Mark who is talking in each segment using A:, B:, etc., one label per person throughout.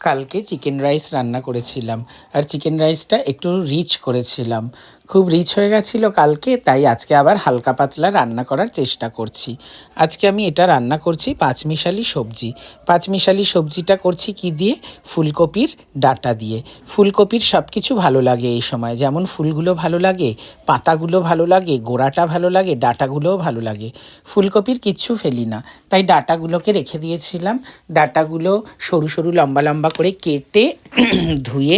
A: কালকে chicken rice রান্না করেছিলাম আর চিকেন রাইসটা একটু রিচ করেছিলাম। খুব রিচ হয়ে গেছিলো কালকে, তাই আজকে আবার হালকা পাতলা রান্না করার চেষ্টা করছি। আজকে আমি এটা রান্না করছি পাঁচমিশালি সবজি। পাঁচমিশালি সবজিটা করছি কি দিয়ে? ফুলকপির ডাঁটা দিয়ে। ফুলকপির সব কিছু ভালো লাগে এই সময়, যেমন ফুলগুলো ভালো লাগে, পাতাগুলো ভালো লাগে, গোড়াটা ভালো লাগে, ডাঁটাগুলোও ভালো লাগে। ফুলকপির কিচ্ছু ফেলি না, তাই ডাঁটাগুলোকে রেখে দিয়েছিলাম। ডাঁটাগুলো সরু সরু লম্বা লম্বা করে কেটে ধুয়ে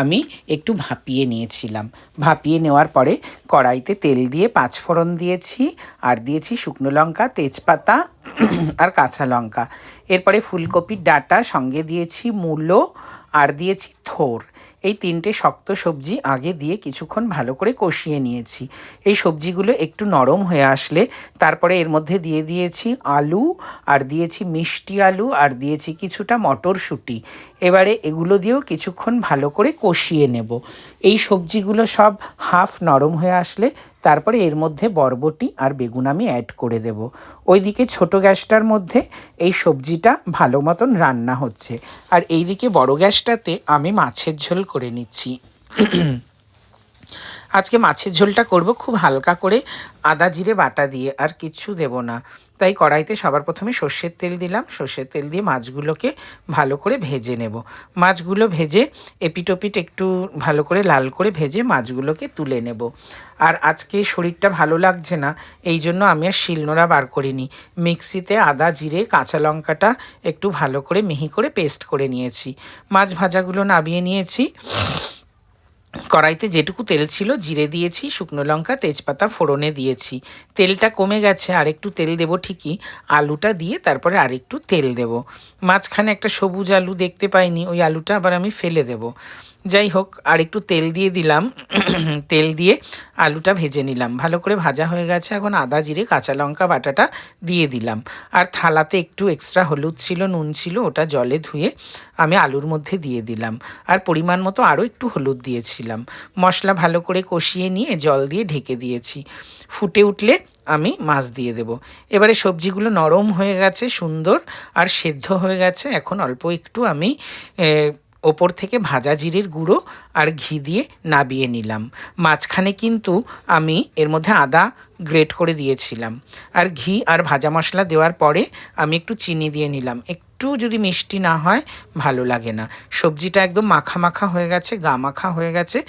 A: আমি একটু ভাপিয়ে নিয়েছিলাম। ভাপিয়ে নেওয়ার পরে কড়াইতে তেল দিয়ে পাঁচফোড়ন দিয়েছি, আর দিয়েছি শুকনো লঙ্কা, তেজপাতা আর কাঁচা লঙ্কা। এরপরে ফুলকপির ডাঁটা, সঙ্গে দিয়েছি মূলো আর দিয়েছি থোড়। এই তিনটে শক্ত সবজি আগে দিয়ে কিছুক্ষণ ভালো করে কষিয়ে নিয়েছি। এই সবজিগুলো একটু নরম হয়ে আসলে তারপরে এর মধ্যে দিয়ে দিয়েছি আলু, আর দিয়েছি মিষ্টি আলু, আর দিয়েছি কিছুটা মটরশুঁটি। এবারে এগুলো দিয়েও কিছুক্ষণ ভালো করে কষিয়ে নেব। এই সবজিগুলো সব হাফ নরম হয়ে আসলে তারপরে এর মধ্যে বরবটি আর বেগুন আমি অ্যাড করে দেব। ওইদিকে ছোটো গ্যাসটার মধ্যে এই সবজিটা ভালো মতন রান্না হচ্ছে, আর এইদিকে বড় গ্যাসটাতে আমি মাছের ঝোল করে নিচ্ছি। আজকে মাছের ঝোলটা করব খুব হালকা করে, আদা জিরে বাটা দিয়ে, আর কিচ্ছু দেব না। তাই কড়াইতে সবার প্রথমে সর্ষের তেল দিলাম। সর্ষের তেল দিয়ে মাছগুলোকে ভালো করে ভেজে নেব। মাছগুলো ভেজে এপিটোপিট একটু ভালো করে লাল করে ভেজে মাছগুলোকে তুলে নেব। আর আজকে শরীরটা ভালো লাগছে না, এই জন্য আমি আর শিলনোড়া বার করিনি। মিক্সিতে আদা জিরে কাঁচা লঙ্কাটা একটু ভালো করে মিহি করে পেস্ট করে নিয়েছি। মাছ ভাজাগুলো নামিয়ে নিয়েছি। কড়াইতে যেটুকু তেল ছিল জিরে দিয়েছি, শুকনো লঙ্কা তেজপাতা ফোড়নে দিয়েছি। তেলটা কমে গেছে, আর একটু তেল দেব ঠিকই। আলুটা দিয়ে তারপরে আর একটু তেল দেব। মাঝখানে একটা সবুজ আলু দেখতে পাইনি, ওই আলুটা আবার আমি ফেলে দেব। যাই হোক, আর একটু তেল দিয়ে দিলাম। তেল দিয়ে আলুটা ভেজে নিলাম, ভালো করে ভাজা হয়ে গেছে। এখন আদা জিরে কাঁচা লঙ্কা বাটাটা দিয়ে দিলাম। আর থালাতে একটু এক্সট্রা হলুদ ছিল, নুন ছিল, ওটা জলে ধুয়ে আমি আলুর মধ্যে দিয়ে দিলাম। আর পরিমাণ মতো আরও একটু হলুদ দিয়েছিলাম। মশলা ভালো করে কষিয়ে নিয়ে জল দিয়ে ঢেকে দিয়েছি। ফুটে উঠলে আমি মাছ দিয়ে দেব। এবারে সবজিগুলো নরম হয়ে গেছে সুন্দর, আর সেদ্ধ হয়ে গেছে। এখন অল্প একটু আমি ওপর থেকে ভাজা জিরের গুঁড়ো আর ঘি দিয়ে নাবিয়ে নিলাম। মাঝখানে কিন্তু আমি এর মধ্যে আদা গ্রেট করে দিয়েছিলাম। আর ঘি আর ভাজা মশলা দেওয়ার পরে আমি একটু চিনি দিয়ে নিলাম। একটু যদি মিষ্টি না হয় ভালো লাগে না। সবজিটা একদম মাখা মাখা হয়ে গেছে, গা মাখা হয়ে গেছে।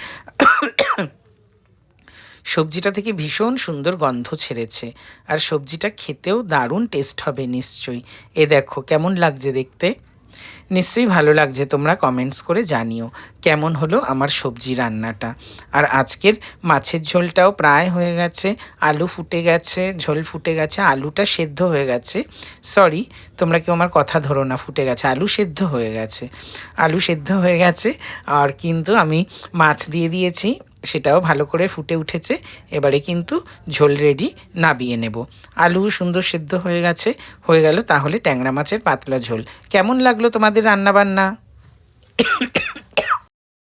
A: সবজিটা থেকে ভীষণ সুন্দর গন্ধ ছেড়েছে, আর সবজিটা খেতেও দারুণ টেস্ট হবে নিশ্চয়ই। এ দেখো কেমন লাগছে দেখতে। নিশ্চয়ই ভালো লাগছে, তোমরা কমেন্টস করে জানিও কেমন হলো আমার সবজি রান্নাটা। আর আজকের মাছের ঝোলটাও প্রায় হয়ে গেছে। আলু ফুটে গেছে, ঝোল ফুটে গেছে, আলুটা সেদ্ধ হয়ে গেছে। সরি, তোমরা কেউ আমার কথা ধরো না, ফুটে গেছে, আলু সেদ্ধ হয়ে গেছে। আলু সেদ্ধ হয়ে গেছে, আর কিন্তু আমি মাছ দিয়ে দিয়েছি, সেটাও ভালো করে ফুটে উঠেছে। এবারে কিন্তু ঝোল রেডি, নাবিয়ে নেব। আলু সুন্দর সেদ্ধ হয়ে গেছে, হয়ে গেল তাহলে ট্যাংরা মাছের পাতলা ঝোল। কেমন লাগলো তোমাদের রান্নাবান্না?